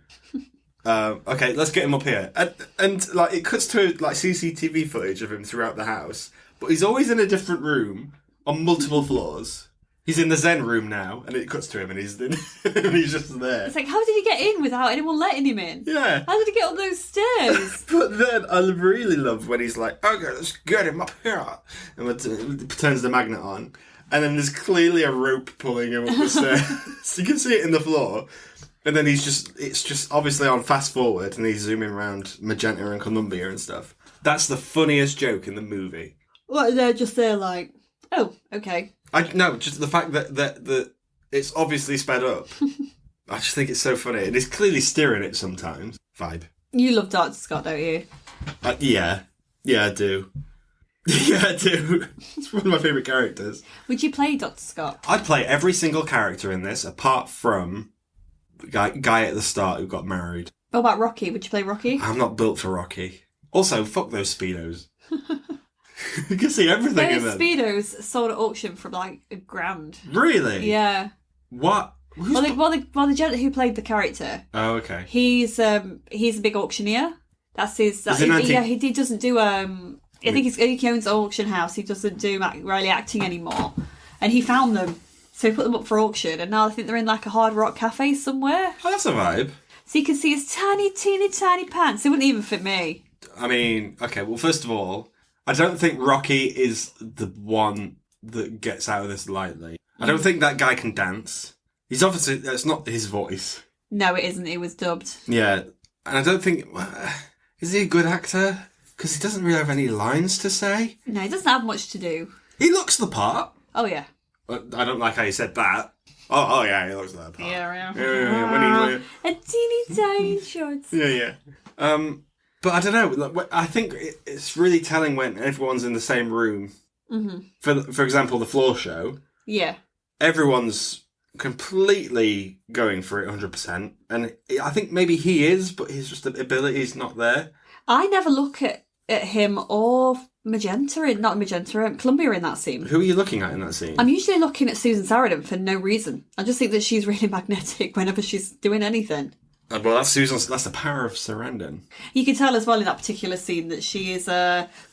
okay, let's get him up here. And like, it cuts to like CCTV footage of him throughout the house. But he's always in a different room on multiple floors. He's in the Zen room now, and it cuts to him, and he's just there. It's like, how did he get in without anyone letting him in? Yeah. How did he get up those stairs? But then I really love when he's like, okay, let's get him up here. And turns the magnet on. And then there's clearly a rope pulling him up the stairs. So you can see it in the floor. And then it's just obviously on fast forward, and he's zooming around Magenta and Columbia and stuff. That's the funniest joke in the movie. What, they're just there like, oh, okay. No, just the fact that it's obviously sped up. I just think it's so funny. And it's clearly steering it sometimes. Vibe. You love Dr. Scott, don't you? Yeah. Yeah, I do. Yeah, I do. It's one of my favourite characters. Would you play Dr. Scott? I'd play every single character in this, apart from the guy at the start who got married. What about Rocky? Would you play Rocky? I'm not built for Rocky. Also, fuck those Speedos. You can see everything in Those them. Speedos sold at auction for like $1,000. Really? Yeah. What? The gent who played the character. Oh, okay. He's a big auctioneer. That's his. He doesn't do. I think he owns an auction house. He doesn't do really acting anymore. And he found them, so he put them up for auction. And now I think they're in like a Hard Rock cafe somewhere. Oh, that's a vibe. So you can see his tiny, teeny, tiny pants. It wouldn't even fit me. I mean, okay. Well, first of all, I don't think Rocky is the one that gets out of this lightly. I don't think that guy can dance. He's obviously, that's not his voice. No, it isn't. It was dubbed. Yeah. And I don't think, is he a good actor? Because he doesn't really have any lines to say. No, he doesn't have much to do. He looks the part. Oh, yeah. I don't like how you said that. Oh yeah, he looks the part. Yeah. A teeny tiny shorts. Yeah. But I don't know. I think it's really telling when everyone's in the same room. Mm-hmm. For example, the floor show. Yeah. Everyone's completely going for it 100%. And I think maybe he is, but his just ability's not there. I never look at him or Columbia in that scene. Who are you looking at in that scene? I'm usually looking at Susan Sarandon for no reason. I just think that she's really magnetic whenever she's doing anything. Well, that's the power of Sarandon. You can tell as well in that particular scene that she is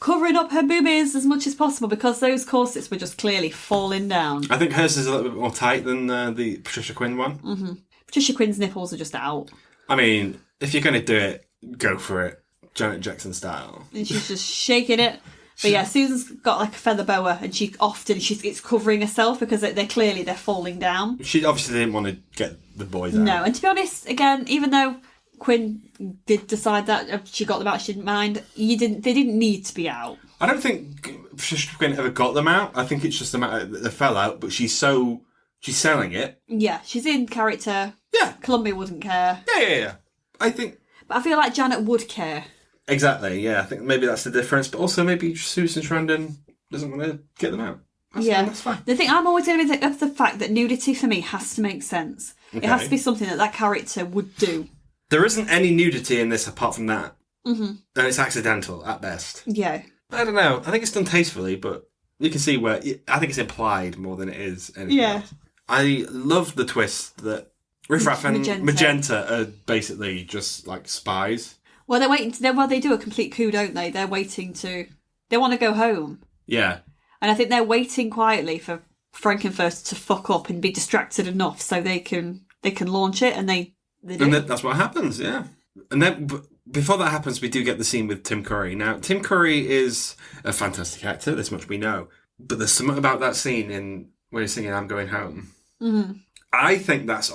covering up her boobies as much as possible because those corsets were just clearly falling down. I think hers is a little bit more tight than the Patricia Quinn one. Mm-hmm. Patricia Quinn's nipples are just out. I mean, if you're going to do it, go for it. Janet Jackson style. And she's just shaking it. But yeah, Susan's got like a feather boa and it's covering herself because they're falling down. She obviously didn't want to get the boys out. No, and to be honest, again, even though Quinn did decide that she got them out, she didn't mind, they didn't need to be out. I don't think Patricia Quinn ever got them out. I think it's just the matter that they fell out, but she's selling it. Yeah, she's in character. Yeah. Columbia wouldn't care. Yeah. I think... But I feel like Janet would care. Exactly, yeah. I think maybe that's the difference. But also maybe Susan Sarandon doesn't want to get them out. That's fine. The thing I'm always going to be of the fact that nudity for me has to make sense. Okay. It has to be something that character would do. There isn't any nudity in this apart from that. Mm-hmm. And it's accidental at best. Yeah. I don't know. I think it's done tastefully, but you can see where... I think it's implied more than it is anything else. I love the twist that Riff Raff and Magenta are basically just like spies. Well, they're waiting. They do a complete coup, don't they? They're waiting to... They want to go home. Yeah. And I think they're waiting quietly for Frankenfurter to fuck up and be distracted enough so they can launch it, and they do. And that's what happens, yeah. And then before that happens, we do get the scene with Tim Curry. Now, Tim Curry is a fantastic actor, this much we know. But there's something about that scene where he's singing "I'm Going Home." Mm-hmm. I think that's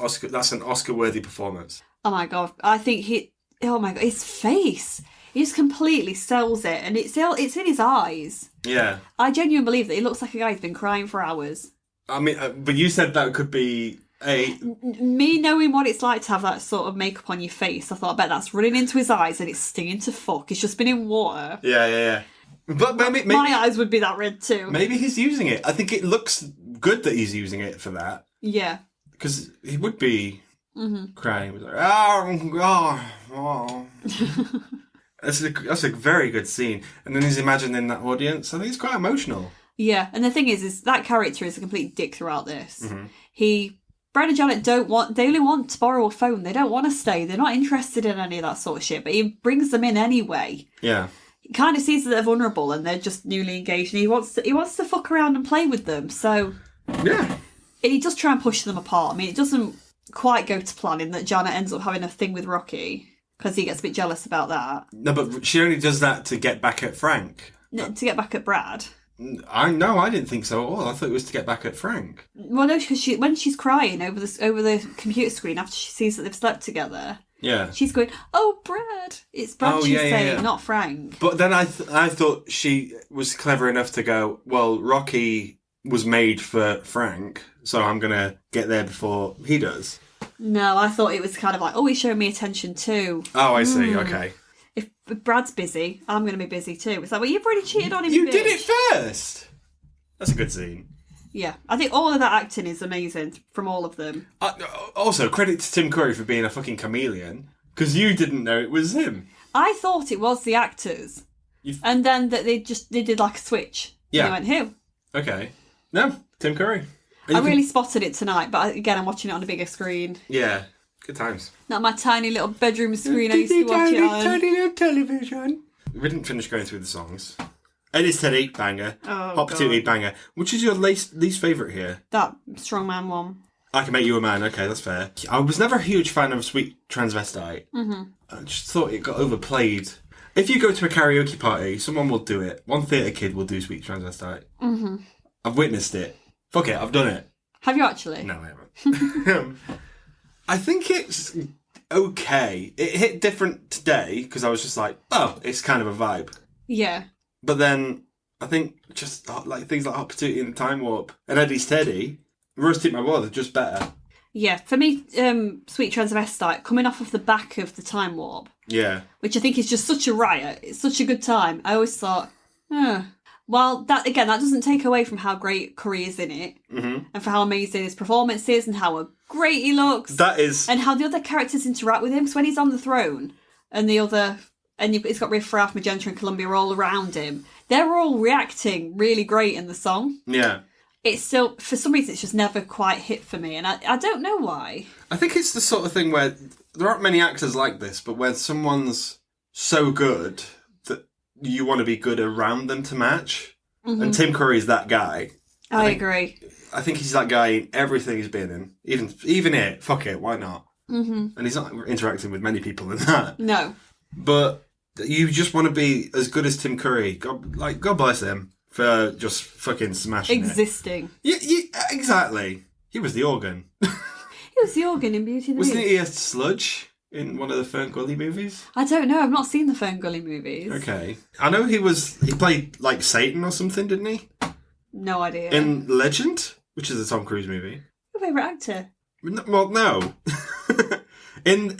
an Oscar-worthy performance. Oh my God. I think oh my God, his face. He just completely sells it, and it's in his eyes. Yeah. I genuinely believe that he looks like a guy who's been crying for hours. I mean, but you said that could be me knowing what it's like to have that sort of makeup on your face. I thought, I bet that's running into his eyes and it's stinging to fuck. He's just been in water. Yeah. But maybe My eyes would be that red too. maybe he's using it. I think it looks good that he's using it for that. Yeah. Because he would be crying. He was like, oh. That's a very good scene. And then he's imagining that audience. I think it's quite emotional. Yeah, and the thing is that character is a complete dick throughout this. Brad and Janet they only want to borrow a phone. They don't want to stay. They're not interested in any of that sort of shit, but he brings them in anyway. Yeah. He kind of sees that they're vulnerable and they're just newly engaged, and he wants to fuck around and play with them. So yeah, and he does try and push them apart. I mean, it doesn't quite go to plan in that Janet ends up having a thing with Rocky because he gets a bit jealous about that. No, but she only does that to get back at Frank. To get back at Brad. I didn't think so at all. I thought it was to get back at Frank. Well, no, because when she's crying over the computer screen after she sees that they've slept together. Yeah. She's going, "Oh, Brad." It's Brad she's saying, not Frank. But then I thought she was clever enough to go, well, Rocky was made for Frank, so I'm going to get there before he does. No, I thought it was kind of like, oh, he's showing me attention too. Oh, I see. Okay. If Brad's busy, I'm going to be busy too. It's like, well, you've already cheated on him, You bitch. did it first! That's a good scene. Yeah, I think all of that acting is amazing from all of them. Also, credit to Tim Curry for being a fucking chameleon, because you didn't know it was him. I thought it was the actors. And then that they did like a switch. Yeah. And I went, who? Okay. No, Tim Curry. I really spotted it tonight, but again, I'm watching it on a bigger screen. Yeah, good times. Not my tiny little bedroom screen I used to watch it on. Tiny little television. We didn't finish going through the songs. Eddie's Teddy, banger. Oh, Hot Patootie, banger. Which is your least favourite here? That Strongman one. I Can Make You a Man. Okay, that's fair. I was never a huge fan of Sweet Transvestite. I just thought it got overplayed. If you go to a karaoke party, someone will do it. One theatre kid will do Sweet Transvestite. I've witnessed it. Fuck it, I've done it. Have you actually? No, I haven't. I think it's okay. It hit different today because I was just like, oh, it's kind of a vibe. Yeah. But then I think just like things like Hot Patootie and Time Warp and Eddie's Teddy, Roasted My World are just better. Yeah, for me, Sweet Transvestite, coming off of the back of the Time Warp. Yeah. Which I think is just such a riot. It's such a good time. I always thought, well, that doesn't take away from how great Curry is in it. And for how amazing his performance is and how great he looks. That is. And how the other characters interact with him. Because when he's on the throne and he's got Riff Raff, Magenta and Columbia all around him, they're all reacting really great in the song. Yeah. It's still, for some reason, it's just never quite hit for me. And I don't know why. I think it's the sort of thing where there aren't many actors like this, but when someone's so good that you want to be good around them to match. And Tim Curry's that guy. I agree. I think he's that guy in everything he's been in. Even it. Fuck it, why not? And he's not interacting with many people in that. No. But you just want to be as good as Tim Curry. God bless him for just fucking smashing Existing. it. Yeah, exactly. He was the organ. He was the organ in Beauty and the Beast. Wasn't he a sludge in one of the Fern Gully movies? I don't know. I've not seen the Fern Gully movies. Okay. I know he played like Satan or something, didn't he? No idea. In Legend, which is a Tom Cruise movie. Your favourite actor? Well, no.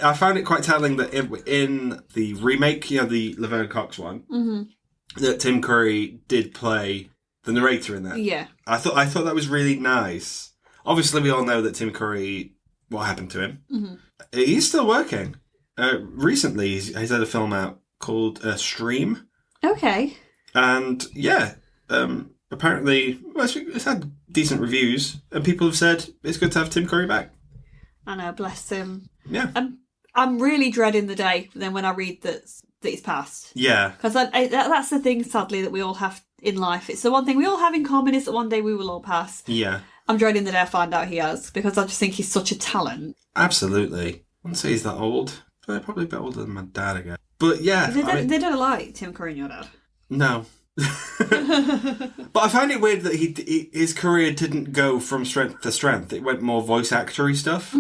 I found it quite telling that in the remake, the Laverne Cox one, that Tim Curry did play the narrator in that. Yeah. I thought that was really nice. Obviously, we all know that Tim Curry, what happened to him. He's still working. Recently, he's had a film out called Stream. Okay. And yeah, apparently, it's had decent reviews, and people have said it's good to have Tim Curry back. I know, bless him. Yeah. I'm really dreading the day then when I read that he's passed. Yeah. Because that's the thing, sadly, that we all have in life. It's the one thing we all have in common is that one day we will all pass. Yeah. I'm dreading the day I find out he has, because I just think he's such a talent. Absolutely. I wouldn't say he's that old, but probably a bit older than my dad again. But yeah. They don't like Tim Curry and your dad. No. But I find it weird that his career didn't go from strength to strength. It went more voice actory stuff.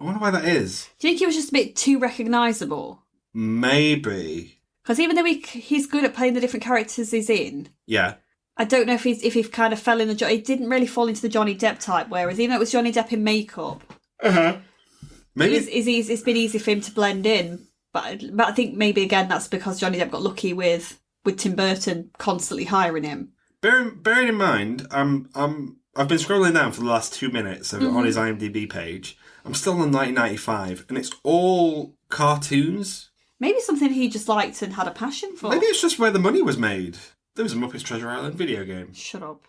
I wonder why that is. Do you think he was just a bit too recognisable? Maybe. Because even though he's good at playing the different characters he's in, yeah, I don't know if he kind of fell in he didn't really fall into the Johnny Depp type. Whereas even though it was Johnny Depp in makeup, maybe it's been easy for him to blend in. But I think maybe again that's because Johnny Depp got lucky with with Tim Burton constantly hiring him. Bearing in mind, I've been scrolling down for the last 2 minutes on his IMDb page. I'm still on 1995, and it's all cartoons. Maybe something he just liked and had a passion for. Maybe it's just where the money was made. There was a Muppets Treasure Island video game. Shut up.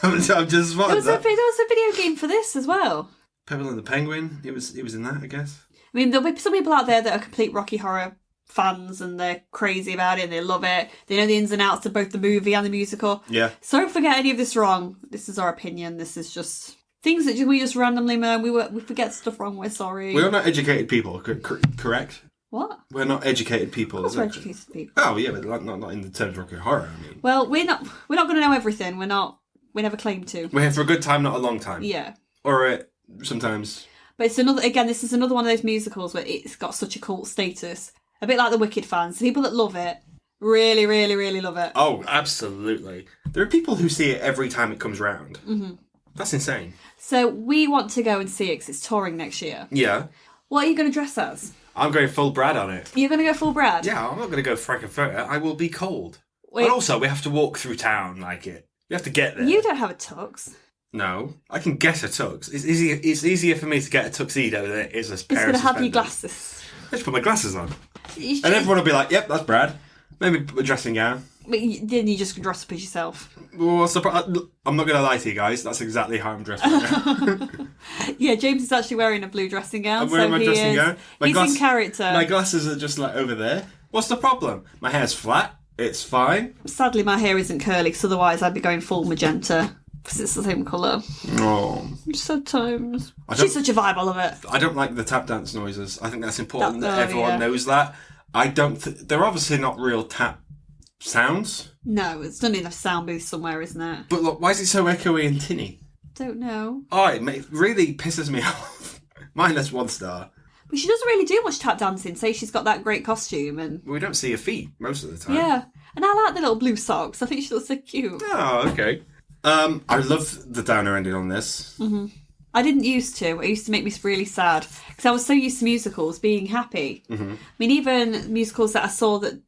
I'm just There was a video game for this as well. Pebble and the Penguin. It was in that, I guess. I mean, there'll be some people out there that are complete Rocky Horror fans and they're crazy about it and they love it. They know the ins and outs of both the movie and the musical. Yeah. So don't forget any of this wrong. This is our opinion. This is just things that we just randomly learn. We forget stuff wrong. We're sorry. We're not educated people, correct? What? We're not educated people. Of course we're educated people. Oh yeah, but not in the terms of Rocky Horror. I mean. Well, we're not going to know everything. We never claim to. We're here for a good time, not a long time. Yeah. Or sometimes. But this is another one of those musicals where it's got such a cult status. A bit like the Wicked fans. The people that love it really, really, really love it. Oh, absolutely. There are people who see it every time it comes round. Mm-hmm. That's insane. So we want to go and see it because it's touring next year. Yeah. What are you going to dress as? I'm going full Brad on it. You're going to go full Brad? Yeah, I'm not going to go Frankfurter. I will be cold. Wait. And also, we have to walk through town like it. We have to get there. You don't have a tux. No, I can get a tux. It's easier for me to get a tuxedo than it is a pair of suspenders. It's going to have your glasses. I just put my glasses on. And everyone will be like, yep, that's Brad. Maybe a dressing gown. But then you just dress up as yourself. Well, I'm not going to lie to you guys. That's exactly how I'm dressed right now. Yeah, James is actually wearing a blue dressing gown. I'm wearing my dressing gown. He's in character. My glasses are just like over there. What's the problem? My hair's flat. It's fine. Sadly, my hair isn't curly, because otherwise I'd be going full magenta. Because it's the same colour. Oh. Sad times. She's such a vibe, I love it. I don't like the tap dance noises. I think that's important that everyone knows that. I don't... they're obviously not real tap sounds. No, it's done in a sound booth somewhere, isn't it? But look, why is it so echoey and tinny? Don't know. Oh, it really pisses me off. Minus 1 star. But she doesn't really do much tap dancing. Say she's got that great costume and... We don't see her feet most of the time. Yeah. And I like the little blue socks. I think she looks so cute. Oh, okay. I love the downer ending on this. Mm-hmm. I didn't used to. It used to make me really sad. Because I was so used to musicals being happy. Mm-hmm. I mean, even musicals that I saw that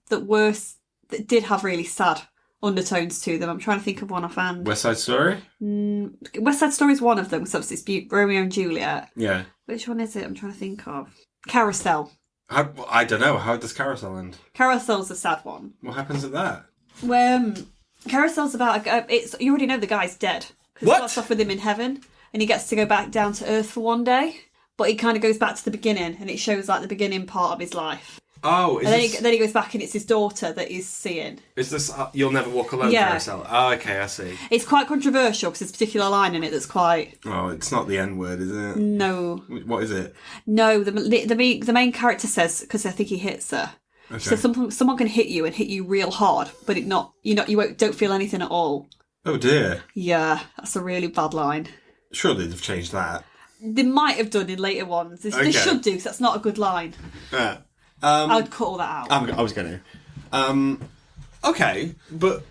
did have really sad undertones to them. I'm trying to think of one offhand. West Side Story? West Side Story is one of them, because it's Romeo and Juliet. Yeah. Which one is it? I'm trying to think of. Carousel. I don't know. How does Carousel end? Carousel's a sad one. What happens at that? Carousel's about... you already know the guy's dead. Because it starts off with him in heaven, and he gets to go back down to Earth for one day. But he kind of goes back to the beginning, and it shows like the beginning part of his life. Oh, then he goes back and it's his daughter that he's seeing. Is this You'll Never Walk Alone Carousel? Oh, okay, I see. It's quite controversial because there's a particular line in it that's quite... Oh, it's not the N-word, is it? No. What is it? No, the main character says, because I think he hits her, okay. She says someone can hit you and hit you real hard, but don't feel anything at all. Oh dear. Yeah, that's a really bad line. Surely they've changed that. They might have done in later ones. They should do, because that's not a good line. Yeah. I would cut all that out. I was going to. Okay, but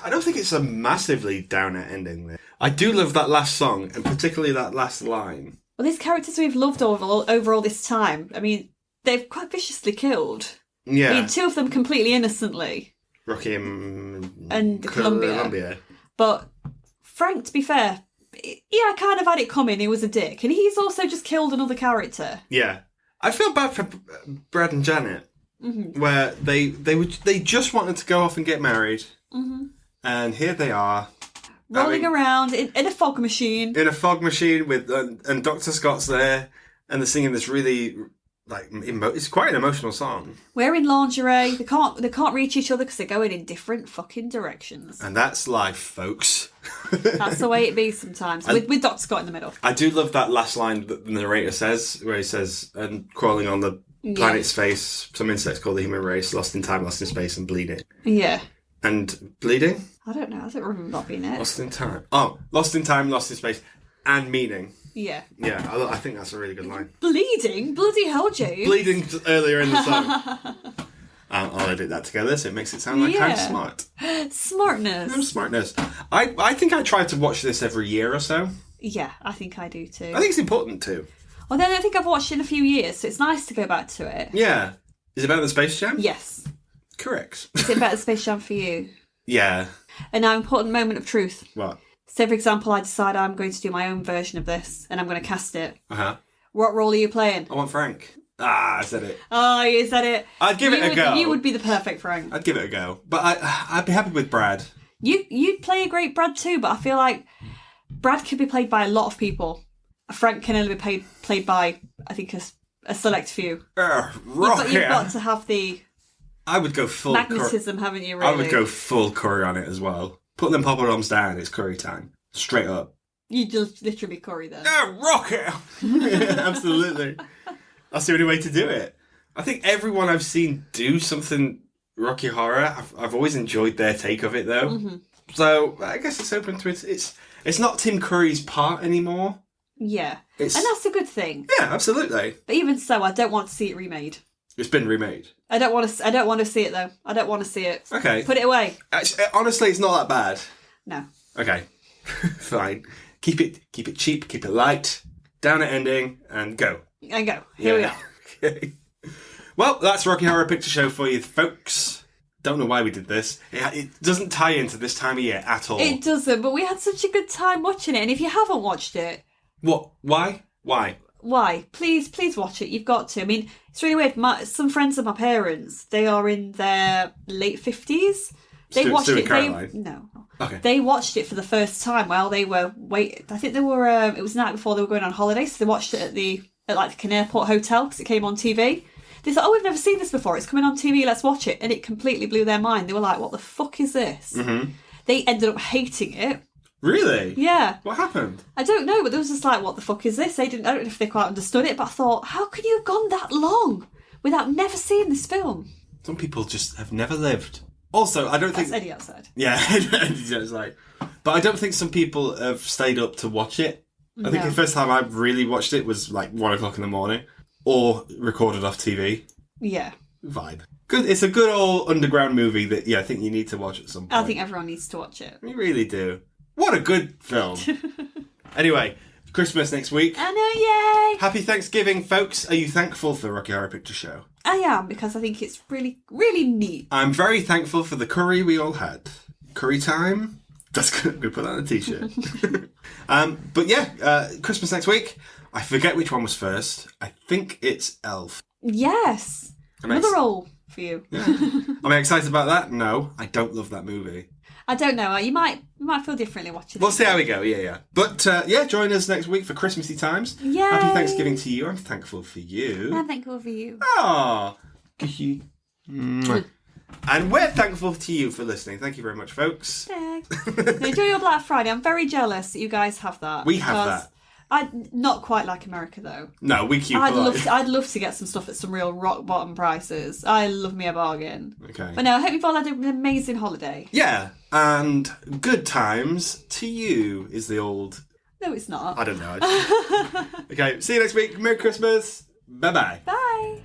I don't think it's a massively downer ending there. I do love that last song, and particularly that last line. Well, these characters we've loved over all this time, I mean, they've quite viciously killed. Yeah. I mean, 2 of them completely innocently. Rocky and Columbia. But Frank, to be fair, I kind of had it coming. He was a dick. And he's also just killed another character. Yeah. I feel bad for Brad and Janet, where they just wanted to go off and get married, and here they are rolling around in a fog machine. In a fog machine with and Dr. Scott's there, and they're singing this really it's quite an emotional song. Wearing lingerie, they can't reach each other because they're going in different fucking directions. And that's life, folks. That's the way it be sometimes, with Dr. Scott in the middle. I do love that last line that the narrator says, where he says, and crawling on the planet's face, some insects called the human race, lost in time, lost in space, and bleeding. Yeah. And bleeding? I don't know, I don't remember that being it. Lost in time. Oh, lost in time, lost in space, and meaning. Yeah. Yeah, I think that's a really good line. Bleeding? Bloody hell, Jade. Bleeding earlier in the song. I'll edit that together so it makes it sound like I'm smart. Smartness. I think I try to watch this every year or so. Yeah, I think I do too. I think it's important too. Well, then I think I've watched it in a few years, so it's nice to go back to it. Yeah. Is it better than Space Jam? Yes. Correct. Is it better than Space Jam for you? Yeah. And now, important moment of truth. What? Say, for example, I decide I'm going to do my own version of this and I'm going to cast it. Uh-huh. What role are you playing? I want Frank. I said it. Oh, you said it. I'd give it a go. You would be the perfect Frank. I'd give it a go. But I'd be happy with Brad. You'd play a great Brad too, but I feel like Brad could be played by a lot of people. Frank can only be played by, I think, a select few. Rock But you've got to have the I would go full magnetism, haven't you, really? I would go full curry on it as well. Put them poppadoms down, it's curry time. Straight up. You just literally curry there. Rock it! Absolutely. That's the only way to do it. I think everyone I've seen do something Rocky Horror, I've always enjoyed their take of it, though. Mm-hmm. So, I guess it's open to it. It's not Tim Curry's part anymore. Yeah. And that's a good thing. Yeah, absolutely. But even so, I don't want to see it remade. It's been remade. I don't want to see it, though. I don't want to see it. Okay. Put it away. Actually, honestly, it's not that bad. No. Okay. Fine. Keep it cheap, keep it light, down at ending, and go. And go. Here we are. Okay. Well, that's Rocky Horror Picture Show for you, folks. Don't know why we did this. It doesn't tie into this time of year at all. It doesn't, but we had such a good time watching it. And if you haven't watched it... What? Why? Why? Please watch it. You've got to. I mean, it's really weird. Some friends of my parents, they are in their late 50s. They watched it. No. Okay. They watched it for the first time while they were I think they were. It was the night before they were going on holiday, so they watched it at the Airport Hotel because it came on TV. They thought, "Oh, we've never seen this before. It's coming on TV. Let's watch it." And it completely blew their mind. They were like, "What the fuck is this?" Mm-hmm. They ended up hating it. Really? Yeah. What happened? I don't know, but they was just like, "What the fuck is this?" I don't know if they quite understood it, but I thought, how can you have gone that long without never seeing this film? Some people just have never lived. Also, I don't think... That's Eddie outside. Yeah, it's like... But I don't think some people have stayed up to watch it. I think the first time I really watched it was like 1 o'clock in the morning. Or recorded off TV. Yeah. Vibe. Good. It's a good old underground movie that, I think you need to watch at some point. I think everyone needs to watch it. You really do. What a good film. Anyway, Christmas next week. I know, yay! Happy Thanksgiving, folks. Are you thankful for Rocky Horror Picture Show? I am, because I think it's really, really neat. I'm very thankful for the curry we all had. Curry time? That's good. I'm going to put that on a t-shirt. But yeah, Christmas next week. I forget which one was first. I think it's Elf. Yes. Another role for you. Yeah. Am I excited about that? No. I don't love that movie. I don't know. You might feel differently watching it. We'll see how we go. Yeah. But join us next week for Christmassy times. Yay. Happy Thanksgiving to you. I'm thankful for you. I'm thankful for you. Aww. And we're thankful to you for listening. Thank you very much, folks. Thanks. Enjoy your Black Friday. I'm very jealous that you guys have that. We have that. I'd not quite like America though. No, we keep. I'd love to get some stuff at some real rock bottom prices. I love me a bargain. Okay. But no, I hope you've all had an amazing holiday. Yeah, and good times to you is the old. No, it's not. I don't know. Okay, see you next week. Merry Christmas. Bye-bye. Bye.